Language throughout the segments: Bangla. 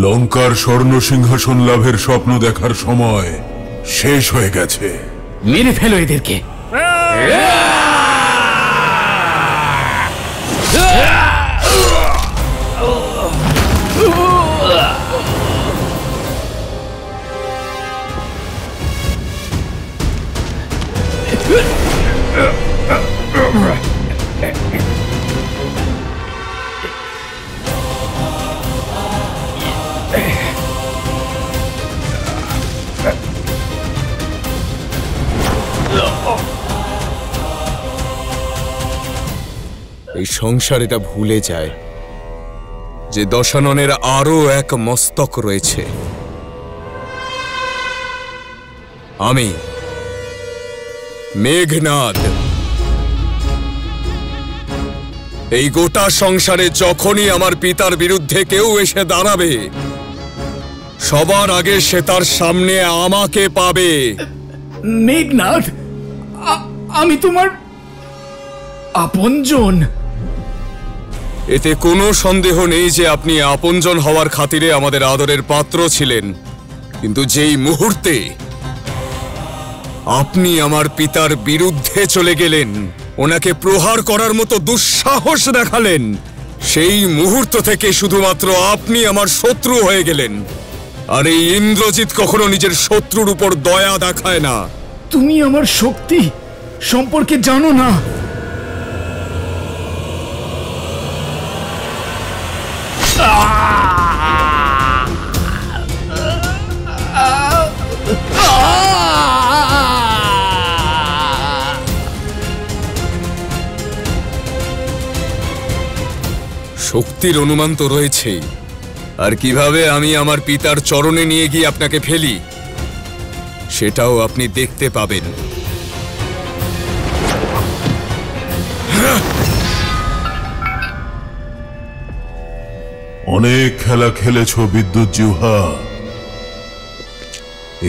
লঙ্কার স্বর্ণ সিংহাসন লাভের স্বপ্ন দেখার সময় শেষ হয়ে গেছে। মেরে ফেলো এদেরকে। এই সংসার এটা ভুলে যায় যে দশাননের আরো এক মস্তক রয়েছে। আমি মেঘনাদ। এই গোটা সংসারে যখনই আমার পিতার বিরুদ্ধে কেউ এসে দাঁড়াবে, সবার আগে সে তার সামনে আমাকে পাবে। মেঘনাদ, আমি তোমার আপনজন। এতে কোনো সন্দেহ নেই যে আপনি আপনজন হওয়ার খাতিরে আমাদের আদরের পাত্র ছিলেন, কিন্তু যেই মুহূর্তে আপনি আমার পিতার বিরুদ্ধে চলে গেলেন, ওনাকে প্রহার করার মতো দুঃসাহস দেখালেন, সেই মুহূর্ত থেকে শুধুমাত্র আপনি আমার শত্রু হয়ে গেলেন। আর এই ইন্দ্রজিৎ কখনো নিজের শত্রুর উপর দয়া দেখায় না। তুমি আমার শক্তি সম্পর্কে জানো না। শক্তির অনুমান তো রয়েছেই, আর কিভাবে আমি আমার পিতার চরণে নিয়ে গিয়ে আপনাকে ফেলি সেটাও আপনি দেখতে পাবেন। অনেক খেলা খেলেছ বিদ্যুৎ জিহ্বা,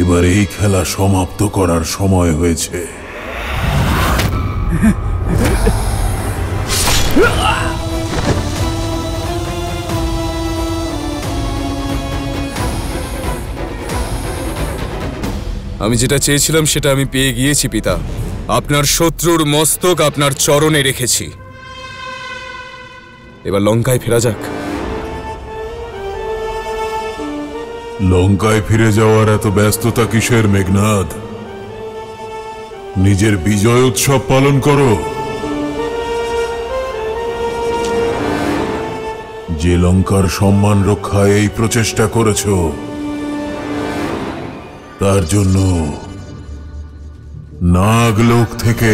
এবার এই খেলা সমাপ্ত করার সময় হয়েছে। আমি যেটা চেয়েছিলাম সেটা আমি পেয়ে গিয়েছি পিতা। আপনার শত্রুর মস্তক আপনার চরণে রেখেছি। এবার লঙ্কায় ফেরা যাক। লঙ্কায় ফিরে যাওয়ার এত ব্যস্ততা কিসের মেঘনাদ? নিজের বিজয় উৎসব পালন করো। যে লঙ্কার সম্মান রক্ষায় এই প্রচেষ্টা করেছ, তার জন্য নাগলোক থেকে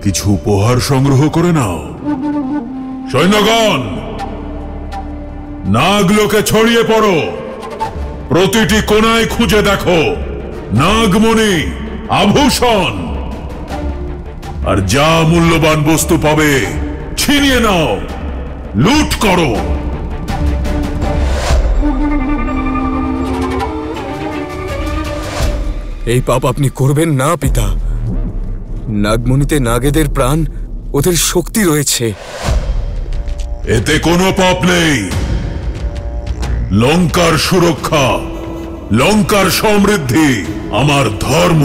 কিছু উপহার সংগ্রহ করে নাও। সৈন্যগণ, নাগলোকে ছড়িয়ে পড়ো। প্রতিটি কোণায় খুঁজে দেখো নাগমণি, আভূষণ আর যা মূল্যবান বস্তু পাবে ছিনিয়ে নাও, লুট করো। এই পাপ আপনি করবেন না পিতা। নাগমণিতে নাগেদের প্রাণ, ওদের শক্তি রয়েছে। এতে কোনো পাপ নেই। লঙ্কার সুরক্ষা, লঙ্কার সমৃদ্ধি আমার ধর্ম।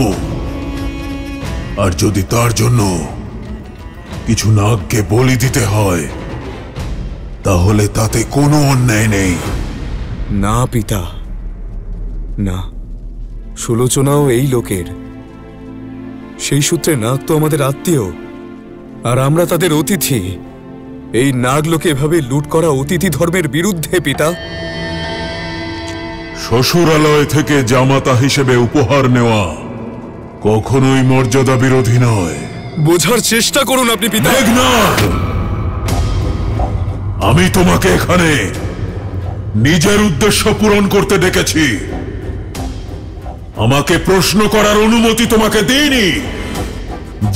আর যদি তার জন্য কিছু নাগকে বলি দিতে হয়, তাহলে তাতে কোনো অন্যায় নেই। না পিতা, না। সুলোচনাও এই লোকের। সেই সূত্রে নাগ তো আমাদের আত্মীয়, আর আমরা তাদের অতিথি। এই নাগলোকে এভাবে লুট করা অতিথি ধর্মের বিরুদ্ধে পিতা। শ্বশুরালয় থেকে জামাতা হিসেবে উপহার নেওয়া কখনোই মর্যাদা বিরোধী নয়। বোঝার চেষ্টা করুন আপনি পিতা। মেঘনাদ, আমি তোমাকে এখানে নিজের উদ্দেশ্য পূরণ করতে ডেকেছি। আমাকে প্রশ্ন করার অনুমতি তোমাকে দিইনি।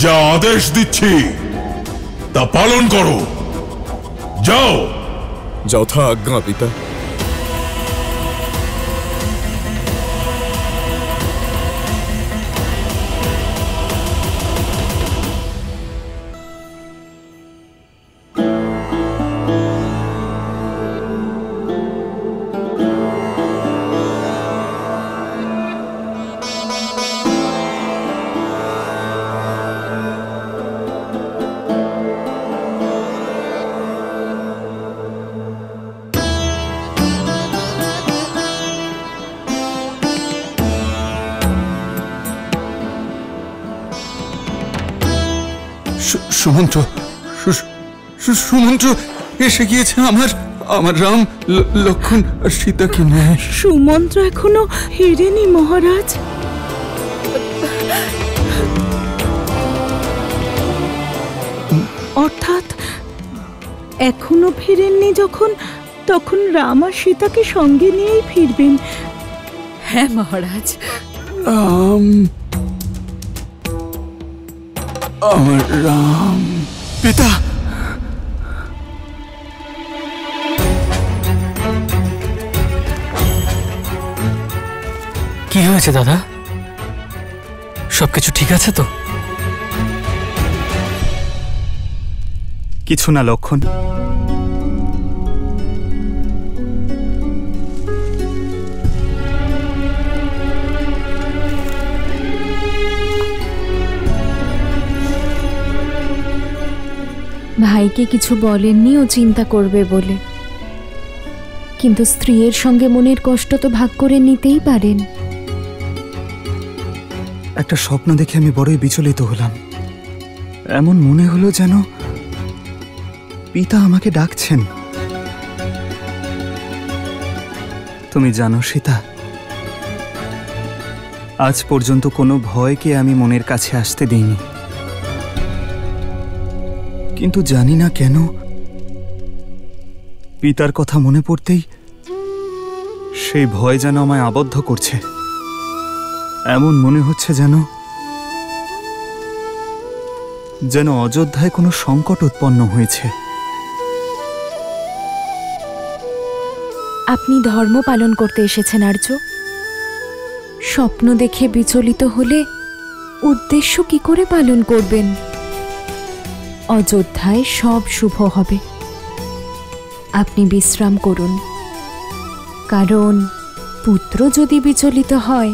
যা আদেশ দিচ্ছি তা পালন করো। যাও। যথা আজ্ঞা পিতা। সুমন্ত্র সুমন্ত্র এসে গিয়েছে আমার রাম লক্ষণ আর সীতাকে নেয়। সুমন্ত্র এখনো ফিরেনি মহারাজ। অর্থাৎ এখনো ফিরেননি যখন, তখন রাম আর সীতাকে সঙ্গে নিয়েই ফিরবেন। হ্যাঁ মহারাজ। আমার রাম পিতা। কি হয়েছে দাদা? সবকিছু ঠিক আছে তো? কিছু না লক্ষণ। ভাইকে কিছু বলেননি ও চিন্তা করবে বলে, কিন্তু স্ত্রীর সঙ্গে মনের কষ্ট তো ভাগ করে নিতেই পারেন। একটা স্বপ্ন দেখে আমি বড়ই বিচলিত হলাম। এমন মনে হলো যেন পিতা আমাকে ডাকছেন। তুমি জানো সীতা, আজ পর্যন্ত কোনো ভয়কে আমি মনের কাছে আসতে দিইনি, কিন্তু জানি না কেন পিতার কথা মনে পড়তেই সেই ভয় যেন আমায় আবদ্ধ করছে। এমন মনে হচ্ছে যেন অযোধ্যায় কোনো সংকট উৎপন্ন হয়েছে। আপনি ধর্ম পালন করতে এসেছেন আর্য। স্বপ্ন দেখে বিচলিত হলে উদ্দেশ্য কি করে পালন করবেন? অযোধ্যায় সব শুভ হবে। আপনি বিশ্রাম করুন, কারণ পুত্র যদি বিচলিত হয়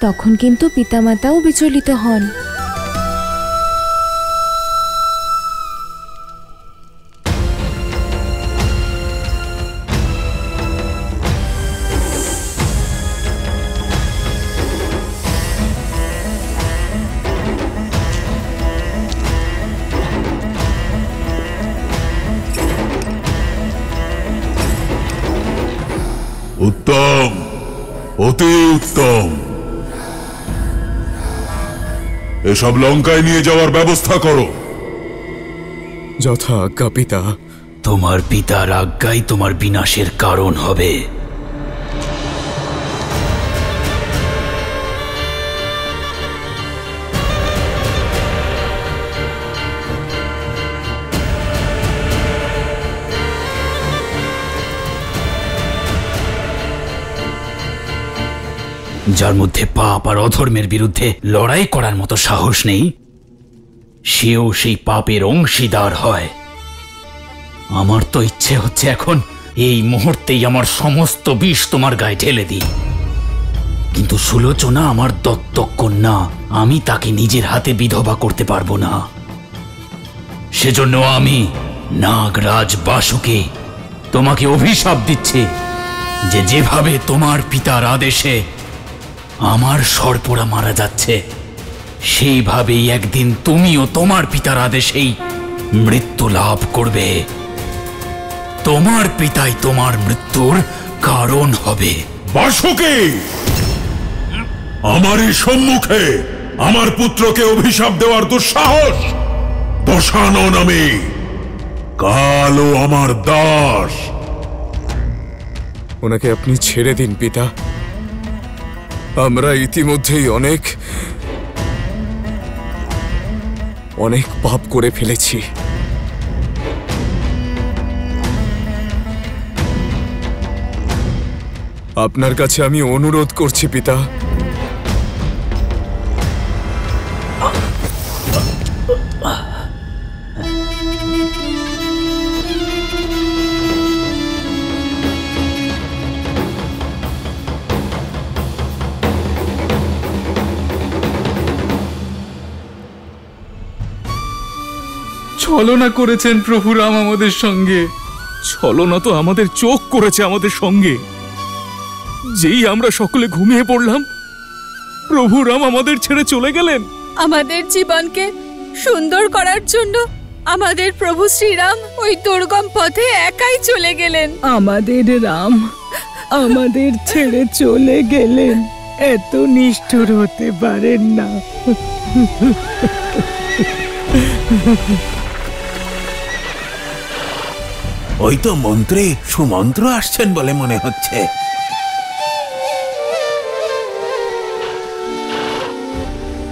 তখন কিন্তু পিতামাতাও বিচলিত হন। উত্তম, অতি উত্তম। এসব লঙ্কায় নিয়ে যাওয়ার ব্যবস্থা করো। যথা আজ্ঞা পিতা। তোমার পিতার আজ্ঞাই তোমার বিনাশের কারণ হবে। যার মধ্যে পাপ আর অধর্মের বিরুদ্ধে লড়াই করার মতো সাহস নেই, সেও সেই পাপের অংশীদার হয়। আমার তো ইচ্ছে হচ্ছে এখন এই মুহূর্তেই আমার সমস্ত বিষ তোমার গায়ে ঢেলে দিই, কিন্তু সুলোচনা আমার দত্তক কন্যা, আমি তাকে নিজের হাতে বিধবা করতে পারবো না। সেজন্য আমি নাগরাজ বাসুকে তোমাকে অভিশাপ দিচ্ছি যে যেভাবে তোমার পিতার আদেশে আমার সর্পরা মারা যাচ্ছে, সেইভাবেই একদিন তুমিও তোমার পিতার আদেশেই মৃত্যু লাভ করবে। তোমার পিতাই তোমার মৃত্যুর কারণ হবে। বাসুকি, আমারই সম্মুখে আমার পুত্রকে অভিশাপ দেওয়ার দুঃসাহস! দশানন আমি, কালও আমার দাস। ওনাকে আপনি ছেড়ে দিন পিতা। আমরা ইতিমধ্যেই অনেক পাপ করে ফেলেছি। আপনার কাছে আমি অনুরোধ করছি পিতা, ছলনা করেছেন প্রভু রাম আমাদের সঙ্গে। ছলনা তো আমাদের চোখ করেছে আমাদের সঙ্গে। যেই আমরা সকলে ঘুমিয়ে পড়লাম, প্রভু রাম আমাদের ছেড়ে চলে গেলেন। আমাদের জীবনকে সুন্দর করার জন্য আমাদের প্রভু শ্রীরাম ওই দুর্গম পথে একাই চলে গেলেন। আমাদের রাম আমাদের ছেড়ে চলে গেলেন, এত নিষ্ঠুর হতে পারেন না। ওই তো মন্ত্রী সুমন্ত্র আসছেন বলে মনে হচ্ছে।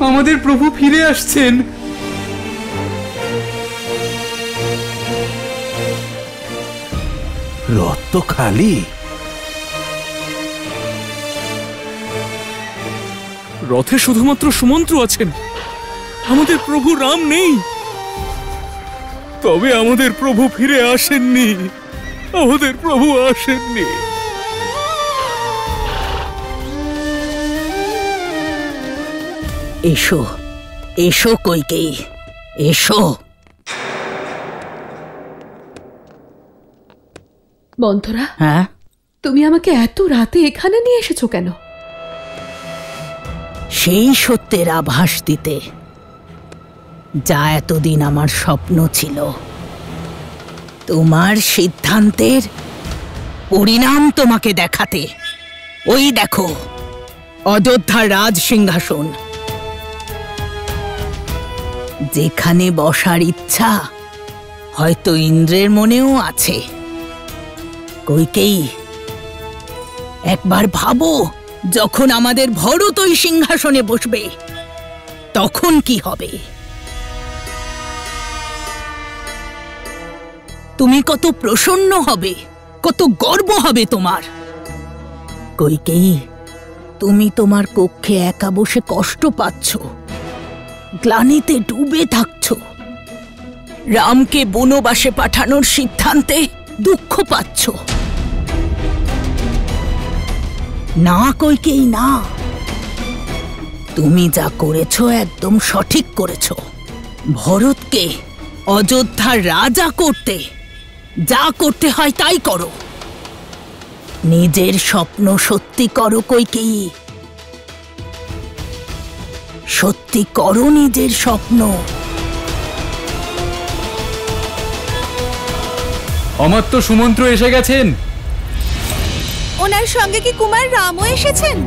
আমাদের প্রভু ফিরে আসছেন। রথ তো খালি। রথে শুধুমাত্র সুমন্ত্র আছেন, আমাদের প্রভু রাম নেই। তবে আমাদের প্রভু ফিরে আসেননি, আমাদের প্রভু আসেননি। এসো এসো কইকেয়ী, এসো। মন্থরা, হ্যাঁ, তুমি আমাকে এত রাতে এখানে নিয়ে এসেছো কেন? সেই সত্যের আভাস দিতে যা এতদিন আমার স্বপ্ন ছিল। তোমার সিদ্ধান্তের পরিণাম তোমাকে দেখাতে। ওই দেখো অযোধ্যার রাজ সিংহাসন, যেখানে বসার ইচ্ছা হয়তো ইন্দ্রের মনেও আছে। কইকেয়ী, একবার ভাবো, যখন আমাদের ভরত ওই সিংহাসনে বসবে তখন কি হবে? তুমি কত প্রসন্ন হবে, কত গর্ব হবে তোমার। কইকেয়ী, তুমি তোমার কক্ষে একা বসে কষ্ট পাচ্ছ, গ্লানিতে ডুবে থাকছ, রামকে বনবাসে পাঠানোর সিদ্ধান্তে দুঃখ পাচ্ছ। না কইকেয়ী, না, তুমি যা করেছ একদম সঠিক করেছ। ভরতকে অযোধ্যার রাজা করতে যা করতে হয় তাই করো। নিজের স্বপ্ন সত্যি করো কইকেয়ী, সত্যি করো নিজের স্বপ্ন। অমাত্য সুমন্ত্র এসে গেছেন। ওনার সঙ্গে কি কুমার রামও এসেছেন?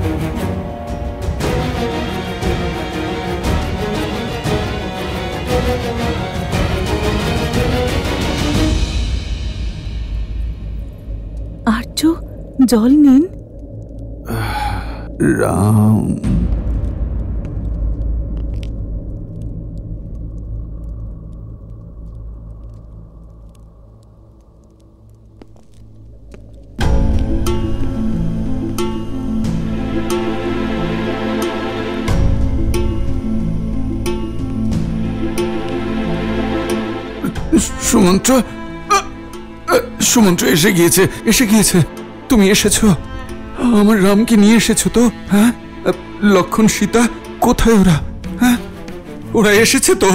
আর্য, জল নিন। রাম, সুমন্ত্র, সুমন্ত্র এসে গিয়েছে, এসে গিয়েছে। তুমি এসেছো, আমার রামকে নিয়ে এসেছো তো? হ্যাঁ, লক্ষণ সীতা কোথায় ওরা? হ্যাঁ, ওরা এসেছে তো?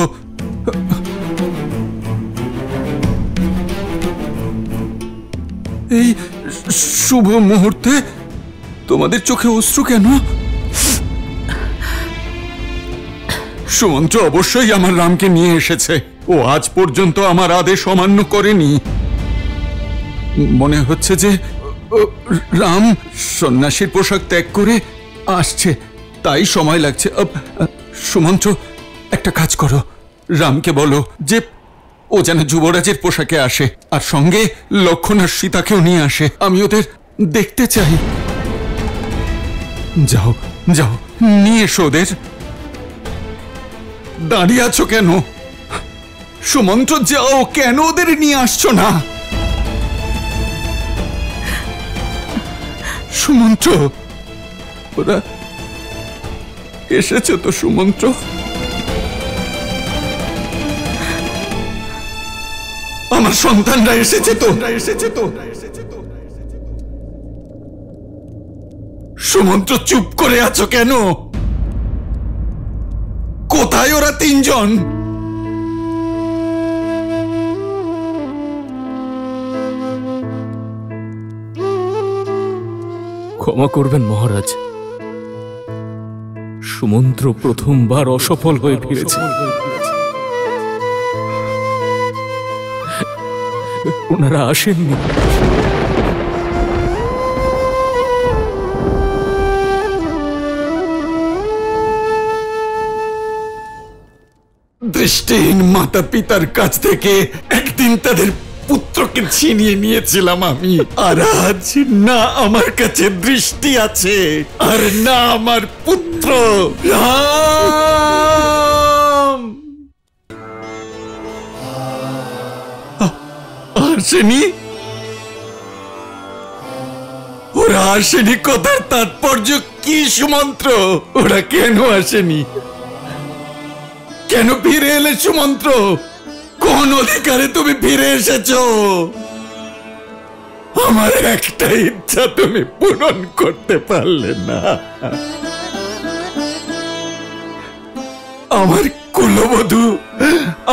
এই শুভ মুহূর্তে তোমাদের চোখে অশ্রু কেন? সুমন্ত্র অবশ্যই আমার রামকে নিয়ে এসেছে। ও আজ পর্যন্ত আমার আদেশ অমান্য করেনি। মনে হচ্ছে যে রাম সন্ন্যাসীর পোশাক ত্যাগ করে আসছে, তাই সময় লাগছে। সুমন্ত্র, একটা কাজ করো, রামকে বলো যে ও যেন যুবরাজের পোশাকে আসে, আর সঙ্গে লক্ষণ আর সীতাকেও নিয়ে আসে। আমি ওদের দেখতে চাই। যাও যাও, নিয়ে এসো ওদের। দাঁড়িয়ে আছো কেন? সুমন্ত্র, যাও, কেন ওদের নিয়ে আসছো না? সুমন্ত্র, ওরা এসেছে তো? সুমন্ত্র, আমার সন্তানরা এসেছে তো? সুমন্ত্র, চুপ করে আছো কেন? কোথায় ওরা তিনজন? ক্ষমা করবেন মহারাজ, সুমন্ত্র প্রথমবার অসফল হয়ে ফিরেছে। ওনারা আসেননি। দৃষ্টিহীন মাতা পিতার কাছ থেকে একদিন তাদের পুত্রকে ছিনিয়ে নিয়েছিলাম আমি, আর আজ না আমার কাছে দৃষ্টি আছে আর না আমার পুত্র। রাম আসেনি, ওরা আসেনি কথার তাৎপর্য কি সুমন্ত্র? ওরা কেন আসেনি? কেন ফিরে এলে সুমন্ত্র? কোন অধিকারে তুমি ফিরে এসেছো? আমার একটা ইচ্ছা তুমি পূরণ করতে পারলে না। আমার কুলবধূ,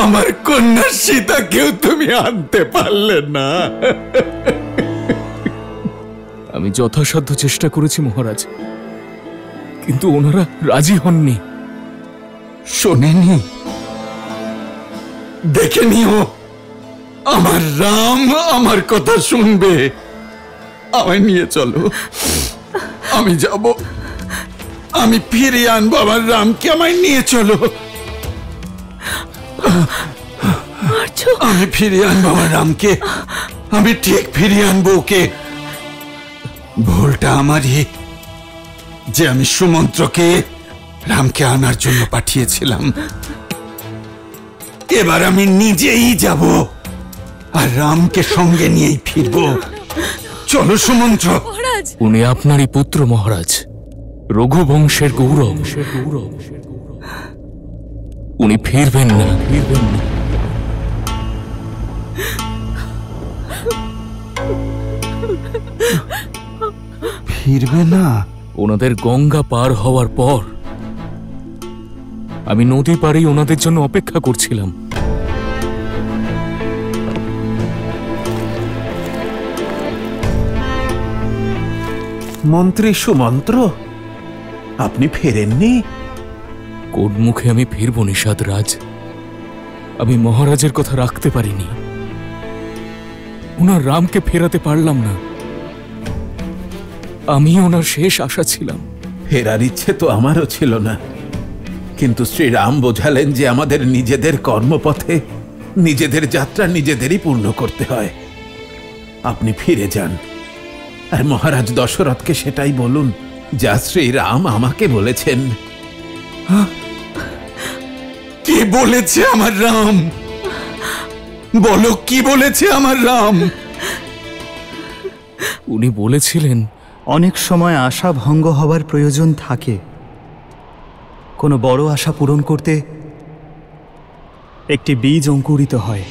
আমার কন্যা সীতাকেও তুমি আনতে পারলে না। আমি যথাসাধ্য চেষ্টা করেছি মহারাজ, কিন্তু ওনারা রাজি হননি। শোনেনি, দেখে নিও, আমার রাম আমার কথা শুনবে। আমায় নিয়ে চলো, আমি যাব, আমি ফিরিয়ে আনবো আমার রামকে। আমায় নিয়ে চলো, আমি ফিরিয়ে আনবো আমার রামকে, আমি ঠিক ফিরিয়ে আনবো ওকে। ভুলটা আমারই যে আমি সুমন্ত্রকে রামকে আনার জন্য পাঠিয়েছিলাম। এবার আমি নিজেই যাব আর রামকে সঙ্গে নিয়েই ফিরব। চলো সুমন্ত্র। উনি আপনারই পুত্র মহারাজ, রঘুবংশের গৌরব। উনি ফিরবেন না, ফিরবেন না। ফিরবে না? ওনাদের গঙ্গা পার হওয়ার পর আমি নদী পাড়েই ওনাদের জন্য অপেক্ষা করছিলাম। মন্ত্রী সুমন্ত্র, আপনি ফেরেননি? কোন মুখে আমি ফিরব নিষাদ রাজ? আমি মহারাজের কথা রাখতে পারিনি, ওনার রামকে ফেরাতে পারলাম না। আমি ওনার শেষ আশা ছিলাম। ফেরার ইচ্ছে তো আমারও ছিল না, কিন্তু শ্রীরাম বোঝালেন যে আমাদের নিজেদের কর্মপথে নিজেদের যাত্রা নিজেদেরই পূর্ণ করতে হয়। আপনি ফিরে যান, আর মহারাজ দশরথকে সেটাই বলুন যা শ্রীরাম আমাকে বলেছেন। কি বলেছে আমার রাম? বলো, কি বলেছে আমার রাম? উনি বলেছিলেন, অনেক সময় আশা ভঙ্গ হবার প্রয়োজন থাকে। কোনো বড় আশা পূরণ করতে একটি বীজ অঙ্কুরিত হয়।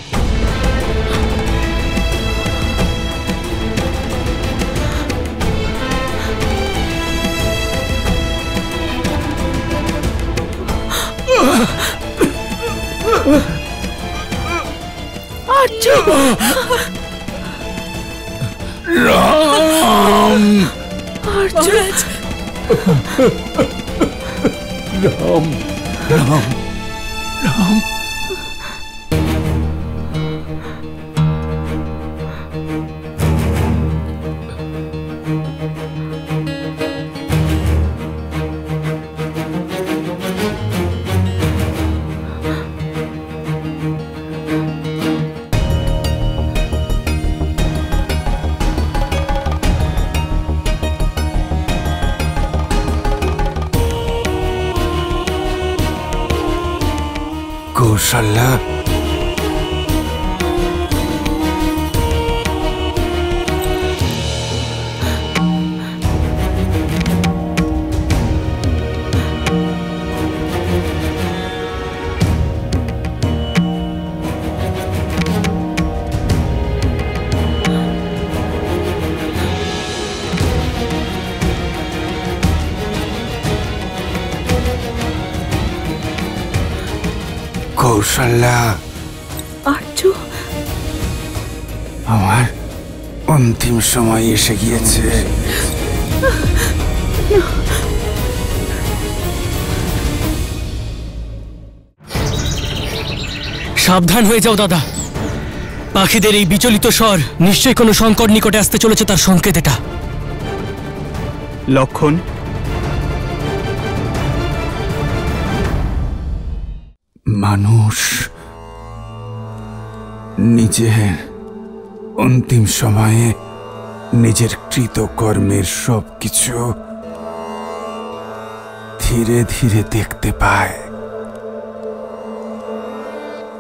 রাম, রাম, রাম, রাম। কৌশল্যা, কৌশল্যা, আর্য, আমার অন্তিম সময় এসে গিয়েছে। সাবধান হয়ে যাও দাদা, পাখিদের এই বিচলিত স্বর নিশ্চয়ই কোনো সংকট নিকটে আসতে চলেছে, তার সংকেত এটা। লক্ষণ, মানুষ নিজের অন্তিম সময়ে নিজের কৃতকর্মের সবকিছু ধীরে ধীরে দেখতে পায়।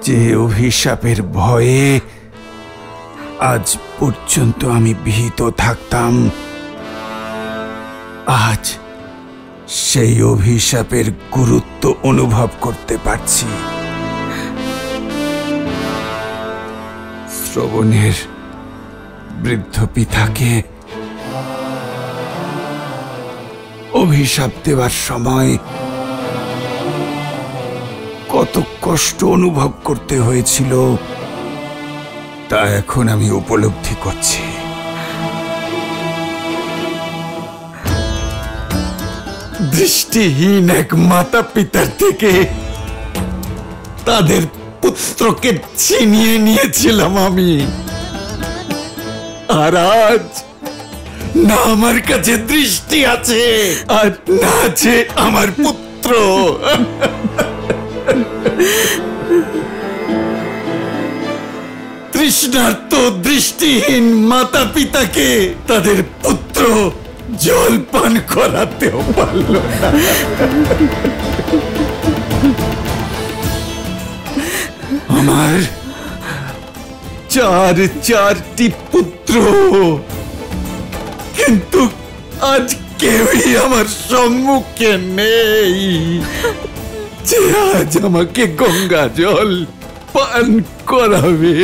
যে অভিশাপের ভয়ে আজ পর্যন্ত আমি ভীত থাকতাম, আজ সেই অভিশাপের গুরুত্ব অনুভব করতে পারছি। শ্রবণের বৃদ্ধ পিতাকে অভিশাপ দেওয়ার সময় কত কষ্ট অনুভব করতে হয়েছিল তা এখন আমি উপলব্ধি করছি। দৃষ্টিহীন এক মাতা পিতার থেকে তাদের পুত্রকে ছিনিয়ে নিয়েছিলাম আমি, আর আজ না আমার কাছে দৃষ্টি আছে আর না আছে আমার পুত্র। তৃষ্ণার্ত দৃষ্টিহীন মাতা পিতাকে তাদের পুত্র জল পান করাতেও পারল না। আমার চারটি পুত্র, কিন্তু আজ কেউই আমার সম্মুখে নেই যে আজ আমাকে গঙ্গা জল পান করাবে।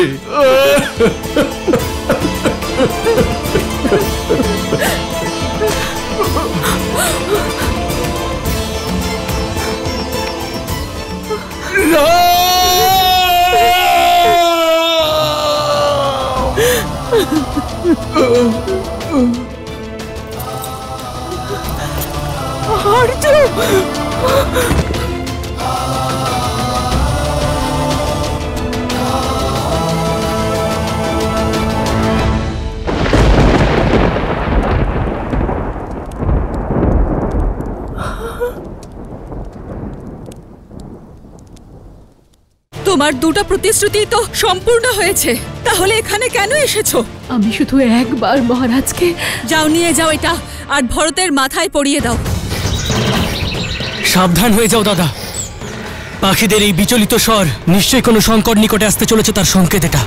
তোমার দুটো প্রতিশ্রুতি তো সম্পূর্ণ হয়েছে, তাহলে এখানে কেন এসেছো? আমি শুধু একবার মহারাজকে। যাও, নিয়ে যাও এটা, আর ভরতের মাথায় পরিয়ে দাও। সাবধান হয়ে যাও দাদা, পাখিদের এই বিচলিত স্বর নিশ্চয়ই কোনো সংকট নিকটে আসতে চলেছে, তার সংকেত এটা।